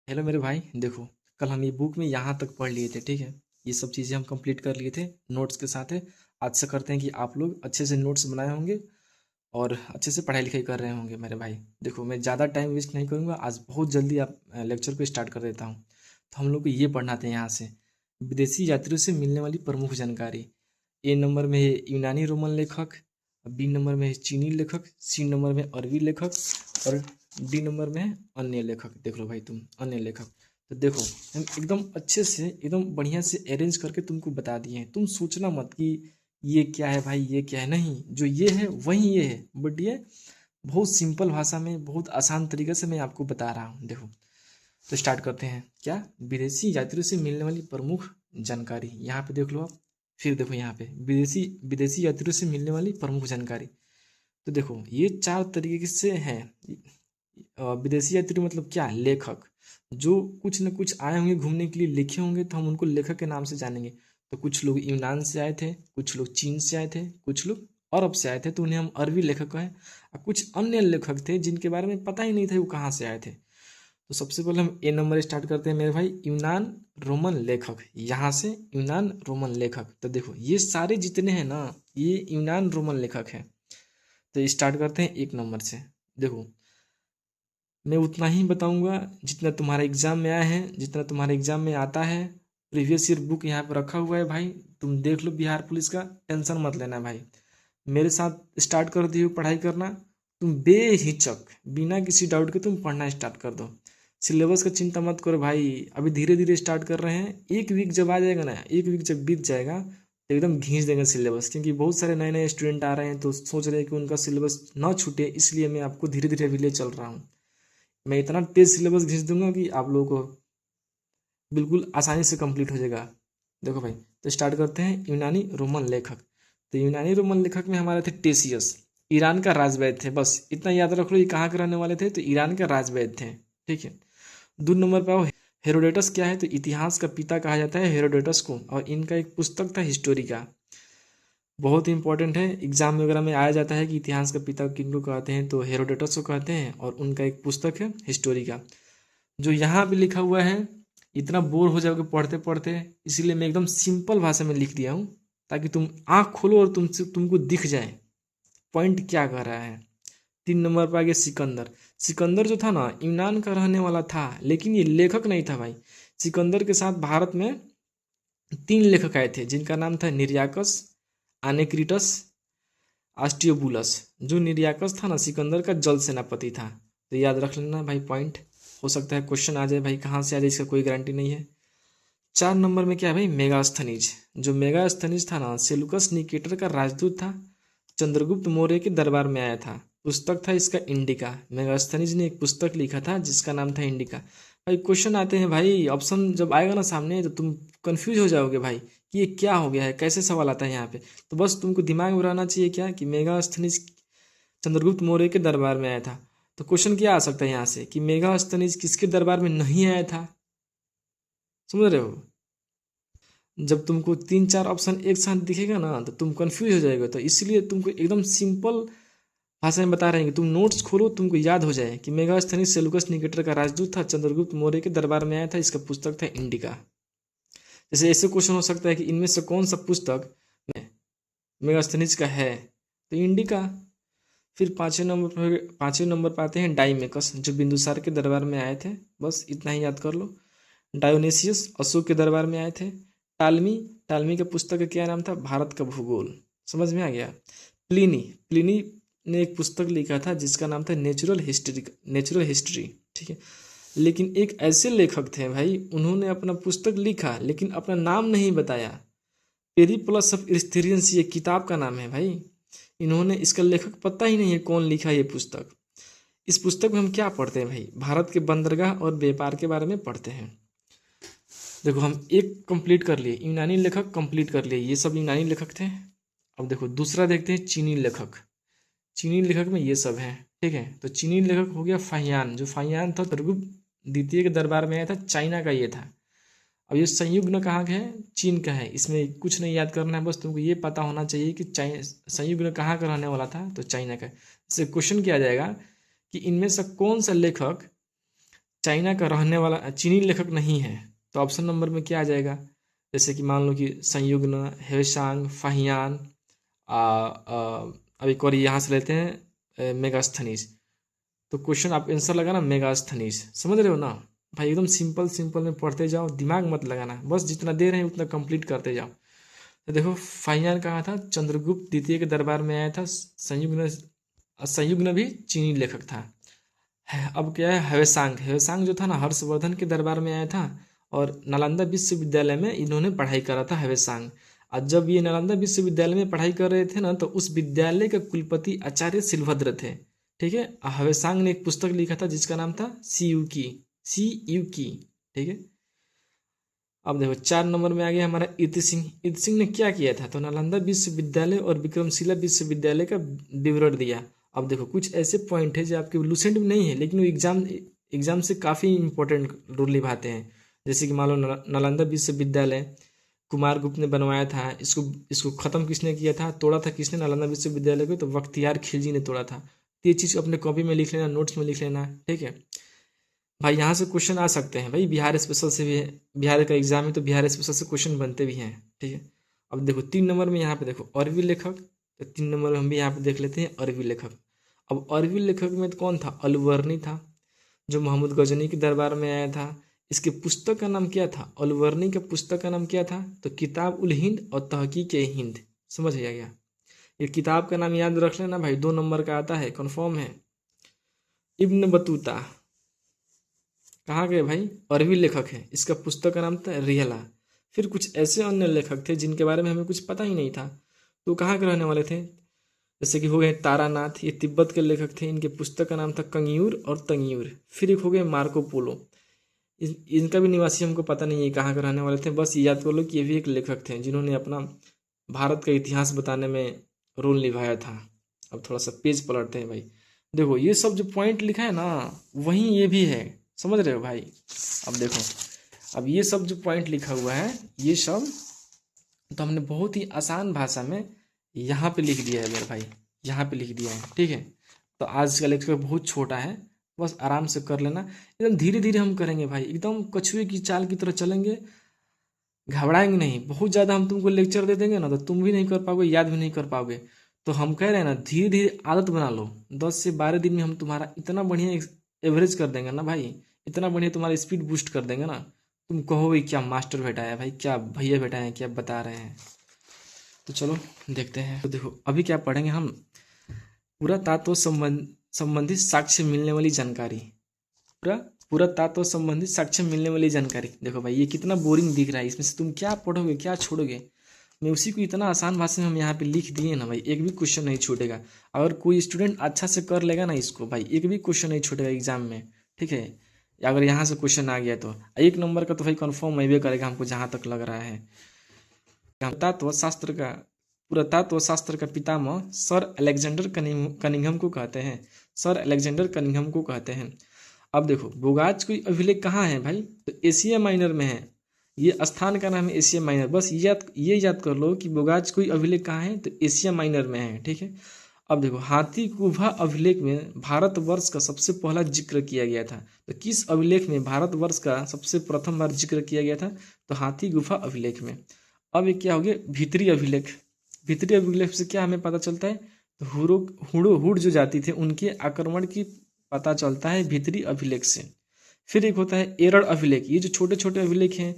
Hello मेरे भाई, देखो कल हम ये बुक में यहाँ तक पढ़ लिए थे। ठीक है, ये सब चीज़ें हम कंप्लीट कर लिए थे नोट्स के साथ है। आज से करते हैं कि आप लोग अच्छे से नोट्स बनाए होंगे और अच्छे से पढ़ाई लिखाई कर रहे होंगे। मेरे भाई देखो, मैं ज़्यादा टाइम वेस्ट नहीं करूँगा, आज बहुत जल्दी आप लेक्चर को स्टार्ट कर देता हूँ। तो हम लोग को ये पढ़ना था यहाँ से, विदेशी यात्रियों से मिलने वाली प्रमुख जानकारी। ए नंबर में है यूनानी रोमन लेखक, बी नंबर में है चीनी लेखक, सी नंबर में अरबी लेखक और डी नंबर में है अन्य लेखक। देख लो भाई तुम, अन्य लेखक। तो देखो, हम एकदम अच्छे से एकदम बढ़िया से अरेंज करके तुमको बता दिए हैं। तुम सोचना मत कि ये क्या है भाई, ये क्या है। नहीं, जो ये है वही ये है, बट ये बहुत सिंपल भाषा में, बहुत आसान तरीके से मैं आपको बता रहा हूँ। देखो, तो स्टार्ट करते हैं। क्या? विदेशी यात्रियों से मिलने वाली प्रमुख जानकारी। यहाँ पे देख लो आप, फिर देखो यहाँ पे विदेशी विदेशी यात्रियों से मिलने वाली प्रमुख जानकारी। तो देखो, ये चार तरीके से हैं। विदेशी यात्री मतलब क्या? लेखक। जो कुछ न कुछ आए होंगे घूमने के लिए, लिखे होंगे, तो हम उनको लेखक के नाम से जानेंगे। तो कुछ लोग यूनान से आए थे, कुछ लोग चीन से आए थे, कुछ लोग अरब से आए थे, तो उन्हें हम अरबी लेखक कहें। और कुछ अन्य लेखक थे जिनके बारे में पता ही नहीं था वो कहाँ से आए थे। तो सबसे पहले हम ए नंबर स्टार्ट करते हैं मेरे भाई, यूनान रोमन लेखक। यहाँ से यूनान रोमन लेखक। तो देखो, ये सारे जितने हैं ना, ये यूनान रोमन लेखक हैं। तो स्टार्ट करते हैं एक नंबर से। देखो, मैं उतना ही बताऊंगा जितना तुम्हारे एग्जाम में आया है, जितना तुम्हारे एग्जाम में आता है। प्रीवियस ईयर बुक यहाँ पर रखा हुआ है भाई, तुम देख लो बिहार पुलिस का, टेंशन मत लेना भाई। मेरे साथ स्टार्ट कर दियो पढ़ाई करना। तुम बेहिचक बिना किसी डाउट के तुम पढ़ना स्टार्ट कर दो। सिलेबस का चिंता मत करो भाई, अभी धीरे धीरे स्टार्ट कर रहे हैं। एक वीक जब आ जाएगा ना, एक वीक जब बीत जाएगा तो एकदम घींच देंगे सिलेबस, क्योंकि बहुत सारे नए नए स्टूडेंट आ रहे हैं तो सोच रहे हैं कि उनका सिलेबस ना छूटे, इसलिए मैं आपको धीरे धीरे अभी ले चल रहा हूँ। मैं इतना तेज सिलेबस घिंच दूंगा कि आप लोगों को बिल्कुल आसानी से कंप्लीट हो जाएगा। देखो भाई, तो स्टार्ट करते हैं यूनानी रोमन लेखक। तो यूनानी रोमन लेखक में हमारे थे टेसियस, ईरान का राजवैद्य थे। बस इतना याद रख लो, ये कहाँ के रहने वाले थे? तो ईरान के राजवैद्य थे। ठीक है। दो नंबर पे आओ, हेरोडेटस क्या है? तो इतिहास का पिता कहा जाता है हेरोडेटस को, और इनका एक पुस्तक था हिस्टोरिका। बहुत इंपॉर्टेंट है, एग्जाम वगैरह में आया जाता है कि इतिहास का पिता किनको कहते हैं, तो हेरोडेटस को कहते हैं, और उनका एक पुस्तक है हिस्टोरिका। जो यहाँ पे लिखा हुआ है, इतना बोर हो जाओगे पढ़ते पढ़ते, इसीलिए मैं एकदम सिंपल भाषा में लिख दिया हूँ, ताकि तुम आँख खोलो और तुमको दिख जाए पॉइंट क्या कह रहा है। तीन नंबर पर आ गया सिकंदर। सिकंदर जो था ना, यूनान का रहने वाला था, लेकिन ये लेखक नहीं था भाई। सिकंदर के साथ भारत में तीन लेखक आए थे, जिनका नाम था निर्याकस, आनेक्रिटस, आस्टियोबुलस। जो निर्याकस था ना, सिकंदर का जल सेनापति था। तो याद रख लेना भाई पॉइंट, हो सकता है क्वेश्चन आ जाए भाई, कहाँ से आ जाए इसका कोई गारंटी नहीं है। चार नंबर में क्या है भाई? मेगास्थनीज। जो मेगास्थनीज था ना, सेलुकस निकेटर का राजदूत था, चंद्रगुप्त मौर्य के दरबार में आया था। पुस्तक था इसका इंडिका। मेगास्थनीज ने एक पुस्तक लिखा था जिसका नाम था इंडिका। भाई क्वेश्चन आते हैं भाई, ऑप्शन जब आएगा ना सामने तो तुम कंफ्यूज हो जाओगे भाई कि ये क्या हो गया है, कैसे सवाल आता है यहाँ पे। तो बस तुमको दिमाग में रहना चाहिए क्या, कि मेगास्थनीज चंद्रगुप्त मौर्य के दरबार में आया था। तो क्वेश्चन क्या आ सकता है यहाँ से, कि मेगास्थनीज किसके दरबार में नहीं आया था? समझ रहे हो? जब तुमको तीन चार ऑप्शन एक साथ दिखेगा ना, तो तुम कंफ्यूज हो जाएगा। तो इसलिए तुमको एकदम सिंपल भाषा में बता रहे हैं कि तुम नोट्स खोलो, तुमको याद हो जाए कि मेगास्थनीज सेलुकस निकेटर का राजदूत था, चंद्रगुप्त मौर्य के दरबार में आया था, इसका पुस्तक था इंडिका। जैसे ऐसे क्वेश्चन हो सकता है कि इनमें से कौन सा पुस्तक मेगास्थनीज का है? तो इंडिका। फिर पाँचवें नंबर पर आते हैं डाइमेकस, जो बिंदुसार के दरबार में आए थे। बस इतना ही याद कर लो। डायोनेसियस अशोक के दरबार में आए थे। टालमी, टालमी का पुस्तक का क्या नाम था? भारत का भूगोल। समझ में आ गया। प्लिनी, प्लिनी ने एक पुस्तक लिखा था जिसका नाम था नेचुरल हिस्ट्री। ठीक है। लेकिन एक ऐसे लेखक थे भाई, उन्होंने अपना पुस्तक लिखा लेकिन अपना नाम नहीं बताया। पेरिप्लस ऑफ एक्सपीरियंस ये किताब का नाम है भाई। इन्होंने, इसका लेखक पता ही नहीं है कौन लिखा ये पुस्तक। इस पुस्तक में हम क्या पढ़ते हैं भाई? भारत के बंदरगाह और व्यापार के बारे में पढ़ते हैं। देखो, हम एक कंप्लीट कर लिए, यूनानी लेखक कंप्लीट कर लिए, ये सब यूनानी लेखक थे। अब देखो दूसरा देखते हैं, चीनी लेखक। चीनी लेखक में ये सब है। ठीक है। तो चीनी लेखक हो गया फाहियान। जो फाहियान था, चंद्रगुप्त द्वितीय के दरबार में आया था, चाइना का ये था। अब ये संयुग्न कहाँ का है? चीन का है। इसमें कुछ नहीं याद करना है, बस तुमको ये पता होना चाहिए कि संयुग्न कहाँ का रहने वाला था, तो चाइना का। इससे क्वेश्चन किया जाएगा कि इनमें से कौन सा लेखक चाइना का रहने वाला चीनी लेखक नहीं है, तो ऑप्शन नंबर में क्या आ जाएगा? जैसे कि मान लो कि संयुग्न, हेवेसांग, फाहियान, अब एक और यहाँ से लेते हैं मेगास्थनीज। तो क्वेश्चन आप आंसर लगाना मेगास्थनीज, समझ रहे हो ना भाई? एकदम सिंपल सिंपल में पढ़ते जाओ, दिमाग मत लगाना, बस जितना दे रहे हैं उतना कंप्लीट करते जाओ। तो देखो फाहियान कहाँ था? चंद्रगुप्त द्वितीय के दरबार में आया था। संयुग्न भी चीनी लेखक था। अब क्या है? हेवेसांग, हेवेसांग जो था ना हर्षवर्धन के दरबार में आया था और नालंदा विश्वविद्यालय में इन्होंने पढ़ाई करा था हेवेसांग। और जब ये नालंदा विश्वविद्यालय में पढ़ाई कर रहे थे ना, तो उस विद्यालय के कुलपति आचार्य शिलभद्र थे, ठीक है। हेवेसांग ने एक पुस्तक लिखा था जिसका नाम था सी यू की, सी यू की, ठीक है। अब देखो 4 नंबर में आ गया हमारा ईर्ति सिंह। ईर्ति सिंह ने क्या किया था? तो नालंदा विश्वविद्यालय और विक्रमशिला विश्वविद्यालय का विवरण दिया। अब देखो कुछ ऐसे पॉइंट है जो आपके लूसेंट में नहीं है, लेकिन वो एग्जाम से काफ़ी इंपॉर्टेंट रोल निभाते हैं। जैसे कि मान लो नालंदा विश्वविद्यालय कुमारगुप्त ने बनवाया था, इसको इसको ख़त्म किसने किया था, तोड़ा था किसने नालंदा विश्वविद्यालय को? तो बख्तियार खिलजी ने तोड़ा था। तो ये चीज़ अपने कॉपी में लिख लेना, नोट्स में लिख लेना, ठीक है भाई। यहाँ से क्वेश्चन आ सकते हैं भाई, बिहार स्पेशल से भी है, बिहार का एग्जाम है तो बिहार स्पेशल से क्वेश्चन बनते भी हैं, ठीक है। अब देखो 3 नंबर में यहाँ पे देखो अरबी लेखक, तो 3 नंबर में हम भी यहाँ पे देख लेते हैं अरबी लेखक। अब अरबी लेखक में तो कौन था? अलवर्नी था, जो मोहम्मद गजनी के दरबार में आया था। इसके पुस्तक का नाम क्या था? अलवर्नी के पुस्तक का नाम क्या था? तो किताब उल हिंद और तहकीक हिंद, समझ आ गया। ये किताब का नाम याद रख लेना भाई, 2 नंबर का आता है, कन्फर्म है। इब्न बतूता कहाँ गए भाई? अरबी लेखक है, इसका पुस्तक का नाम था रिहला। फिर कुछ ऐसे अन्य लेखक थे जिनके बारे में हमें कुछ पता ही नहीं था, तो कहाँ के रहने वाले थे? जैसे कि हो गए तारानाथ, ये तिब्बत के लेखक थे, इनके पुस्तक का नाम था कंगियूर और तंगियूर। फिर एक हो गए मार्को पोलो, इनका भी निवासी हमको पता नहीं है कहाँ के रहने वाले थे, बस याद कर लो कि ये भी एक लेखक थे जिन्होंने अपना भारत का इतिहास बताने में रोल निभाया था। अब थोड़ा सा पेज पलटते हैं भाई। देखो ये सब जो पॉइंट लिखा है ना, वहीं ये भी है, समझ रहे हो भाई? अब देखो, अब ये सब जो पॉइंट लिखा हुआ है, ये सब तो हमने बहुत ही आसान भाषा में यहाँ पे लिख दिया है मेरे भाई, यहाँ पे लिख दिया है, ठीक है। तो आज का लेक्चर बहुत छोटा है, बस आराम से कर लेना, एकदम धीरे धीरे हम करेंगे भाई, एकदम कछुए की चाल की तरह चलेंगे, घबराएंगे नहीं। बहुत ज़्यादा हम तुमको लेक्चर दे देंगे ना, तो तुम भी नहीं कर पाओगे, याद भी नहीं कर पाओगे। तो हम कह रहे हैं ना, धीरे धीरे आदत बना लो, 10 से 12 दिन में हम तुम्हारा इतना बढ़िया एवरेज कर देंगे ना भाई, इतना बढ़िया तुम्हारा स्पीड बूस्ट कर देंगे ना, तुम कहोगे क्या मास्टर बेटा है भाई, क्या भैया बेटा है, क्या बता रहे हैं। तो चलो देखते हैं। तो देखो अभी क्या पढ़ेंगे हम? पुरातत्व संबंधित साक्ष्य मिलने वाली जानकारी, पुरातत्व संबंधित साक्ष्य मिलने वाली जानकारी। देखो भाई ये कितना बोरिंग दिख रहा है, इसमें से तुम क्या पढ़ोगे, क्या छोड़ोगे? मैं उसी को इतना आसान भाषा में हम यहाँ पे लिख दिए ना भाई, एक भी क्वेश्चन नहीं छूटेगा। अगर कोई स्टूडेंट अच्छा से कर लेगा ना इसको भाई, एक भी क्वेश्चन नहीं छूटेगा एग्जाम में, ठीक है। अगर यहाँ से क्वेश्चन आ गया तो 1 नंबर का तो भाई कन्फर्म ही करेगा हमको, जहाँ तक लग रहा है। पुरातत्व शास्त्र का पितामह सर अलेक्जेंडर कनिंघम को कहते हैं, सर अलेक्जेंडर कनिंघम को कहते हैं। अब देखो बोगाज कोई अभिलेख कहाँ है भाई? तो एशिया माइनर में है, ये स्थान का नाम है एशिया माइनर। बस ये याद कर लो कि बोगाज कोई अभिलेख कहाँ है, तो एशिया माइनर में है, ठीक है। अब देखो हाथी गुफा अभिलेख में भारतवर्ष का सबसे पहला जिक्र किया गया था। तो किस अभिलेख में भारतवर्ष का सबसे प्रथम बार जिक्र किया गया था? तो हाथी गुफा अभिलेख में। अब ये क्या हो गया? भीतरी अभिलेख। भीतरी अभिलेख से क्या हमें पता चलता है? तो हुड़ जो जाति थे उनके आक्रमण की पता चलता है भीतरी अभिलेख से। फिर एक होता है एरड़ अभिलेख, ये जो छोटे छोटे अभिलेख हैं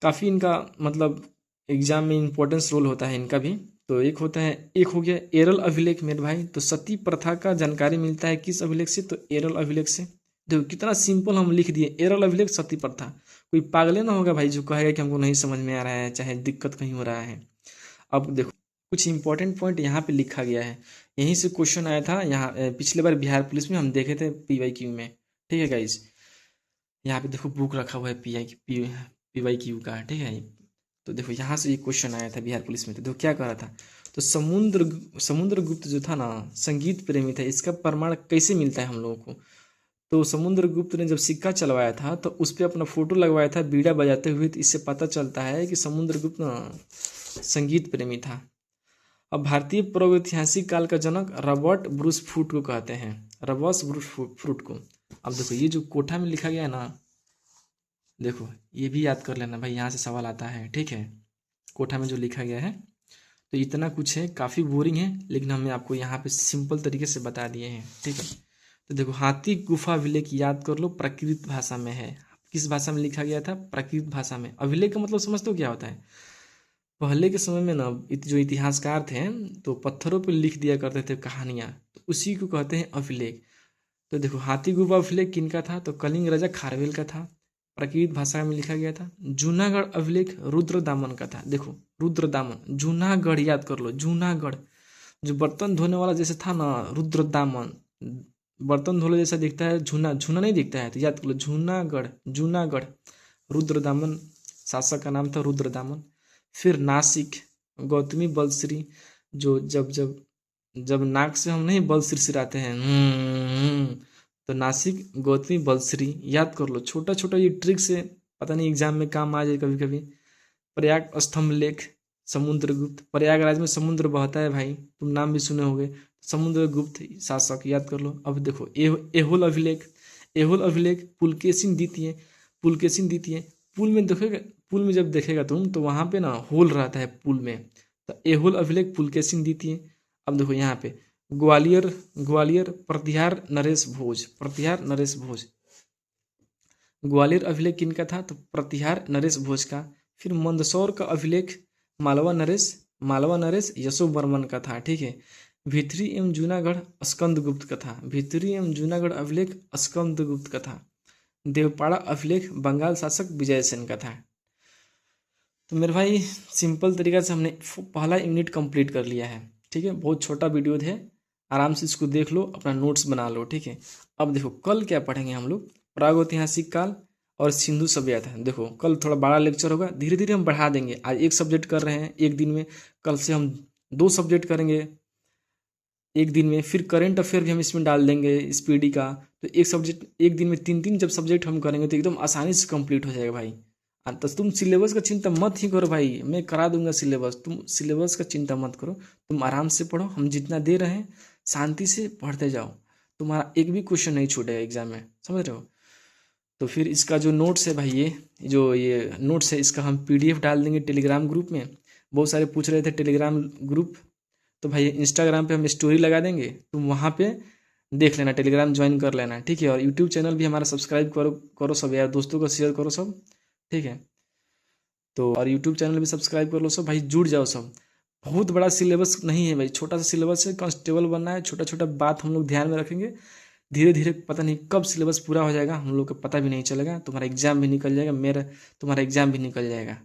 काफ़ी इनका मतलब एग्जाम में इंपॉर्टेंस रोल होता है इनका भी। तो एक होता है, एक हो गया एरल अभिलेख मेरे भाई। तो सती प्रथा का जानकारी मिलता है किस अभिलेख से? तो एरल अभिलेख से। देखो कितना सिंपल हम लिख दिए, एरल अभिलेख सती प्रथा। कोई पागले ना होगा भाई जो कहेगा कि हमको नहीं समझ में आ रहा है, चाहे दिक्कत कहीं हो रहा है। अब देखो कुछ इंपॉर्टेंट पॉइंट यहाँ पे लिखा गया है, यहीं से क्वेश्चन आया था यहाँ पिछले बार बिहार पुलिस में हम देखे थे PYQ में, ठीक है गाइज। यहाँ पे देखो बुक रखा हुआ है PYQ का, ठीक है। तो देखो यहाँ से ये क्वेश्चन आया था बिहार पुलिस में। तो देखो क्या कर रहा था, तो समुद्रगुप्त जो था ना संगीत प्रेमी था, इसका प्रमाण कैसे मिलता है हम लोगों को? तो समुद्रगुप्त ने जब सिक्का चलवाया था तो उस पर अपना फोटो लगवाया था बीड़ा बजाते हुए, तो इससे पता चलता है कि समुद्रगुप्त ना संगीत प्रेमी था। अब भारतीय प्रागैतिहासिक काल का जनक रॉबर्ट ब्रूस फूट को कहते हैं, रॉबर्ट ब्रूस फूट को। अब देखो ये जो कोठा में लिखा गया है ना, देखो ये भी याद कर लेना भाई, यहाँ से सवाल आता है, ठीक है। कोठा में जो लिखा गया है, तो इतना कुछ है, काफ़ी बोरिंग है, लेकिन हमने आपको यहाँ पे सिंपल तरीके से बता दिए हैं, ठीक है। तो देखो हाथी गुफा अभिलेख याद कर लो, प्राकृत भाषा में है। किस भाषा में लिखा गया था? प्राकृत भाषा में। अभिलेख का मतलब समझते हो क्या होता है? पहले के समय में ना जो इतिहासकार थे, तो पत्थरों पर लिख दिया करते थे कहानियाँ, तो उसी को कहते हैं अभिलेख। तो देखो हाथी गुफा अभिलेख किनका था? तो कलिंग राजा खारवेल का था, प्राकृत भाषा में लिखा गया था। जूनागढ़ अभिलेख रुद्रदामन का था। देखो रुद्रदामन, जूनागढ़ याद कर लो, जूनागढ़। जो बर्तन धोने वाला जैसे था ना, रुद्रदामन, बर्तन धोने जैसा दिखता है, झूना झूना नहीं दिखता है, तो याद कर लो जूनागढ़, जूनागढ़। रुद्रदामन शासक का नाम था, रुद्रदामन। फिर नासिक, गौतमी बलश्री, जो जब जब जब नाक से हम नहीं बल सिरसिराते हैं, तो नासिक गौतमी बलश्री याद कर लो। छोटा छोटा ये ट्रिक से पता नहीं एग्जाम में काम आ जाए कभी कभी। प्रयाग स्तंभ लेख, समुद्रगुप्त, प्रयागराज में समुद्र बहता है भाई, तुम नाम भी सुने होंगे, समुद्रगुप्त शासक याद कर लो। अब देखो एहोल अभिलेख, एहोल अभिलेख पुलकेशिन द्वितीय, पुलकेशिन द्वितीय। पुल में देखेगा, पुल में जब देखेगा तुम, तो वहाँ पे ना होल रहता है पुल में, तो एहोल अभिलेख पुलकेशिन द्वितीय। अब देखो यहाँ पे ग्वालियर, ग्वालियर प्रतिहार नरेश भोज, प्रतिहार नरेश भोज। ग्वालियर अभिलेख किनका था? तो प्रतिहार नरेश भोज का। फिर मंदसौर का अभिलेख मालवा नरेश, मालवा नरेश यशोवर्मन का था, ठीक है। भित्री एवं जूनागढ़ स्कंदगुप्त का था, भित्री एवं जूनागढ़ अभिलेख स्कंदगुप्त का था। देवपाड़ा अभिलेख बंगाल शासक विजयसेन का था। तो मेरे भाई सिंपल तरीका से हमने पहला यूनिट कंप्लीट कर लिया है, ठीक है। बहुत छोटा वीडियो है, आराम से इसको देख लो, अपना नोट्स बना लो, ठीक है। अब देखो कल क्या पढ़ेंगे हम लोग? प्रागैतिहासिक काल और सिंधु सभ्यता। देखो कल थोड़ा बड़ा लेक्चर होगा, धीरे धीरे हम बढ़ा देंगे। आज एक सब्जेक्ट कर रहे हैं एक दिन में, कल से हम 2 सब्जेक्ट करेंगे एक दिन में। फिर करंट अफेयर भी हम इसमें डाल देंगे, स्पीडी का। तो एक सब्जेक्ट एक दिन में 3 जब सब्जेक्ट हम करेंगे तो एकदम आसानी से कंप्लीट हो जाएगा भाई। तो तुम सिलेबस का चिंता मत ही करो भाई, मैं करा दूंगा सिलेबस, तुम सिलेबस का चिंता मत करो, तुम आराम से पढ़ो। हम जितना दे रहे हैं शांति से पढ़ते जाओ, तुम्हारा एक भी क्वेश्चन नहीं छूटेगा एग्जाम में, समझ रहे हो। तो फिर इसका जो नोट्स है भाई, ये नोट्स है, इसका हम PDF डाल देंगे टेलीग्राम ग्रुप में। बहुत सारे पूछ रहे थे टेलीग्राम ग्रुप, तो भाई इंस्टाग्राम पे हम स्टोरी लगा देंगे, तुम वहाँ पे देख लेना, टेलीग्राम ज्वाइन कर लेना, ठीक है। और यूट्यूब चैनल भी हमारा सब्सक्राइब करो, करो सब यार, दोस्तों को शेयर करो सब, ठीक है। तो और यूट्यूब चैनल भी सब्सक्राइब कर लो सब भाई, जुड़ जाओ सब। बहुत बड़ा सिलेबस नहीं है भाई, छोटा सा सिलेबस है, कांस्टेबल बनना है, छोटा छोटा बात हम लोग ध्यान में रखेंगे। धीरे धीरे पता नहीं कब सिलेबस पूरा हो जाएगा, हम लोग को पता भी नहीं चलेगा, तुम्हारा एग्जाम भी निकल जाएगा, मेरा तुम्हारा एग्जाम भी निकल जाएगा।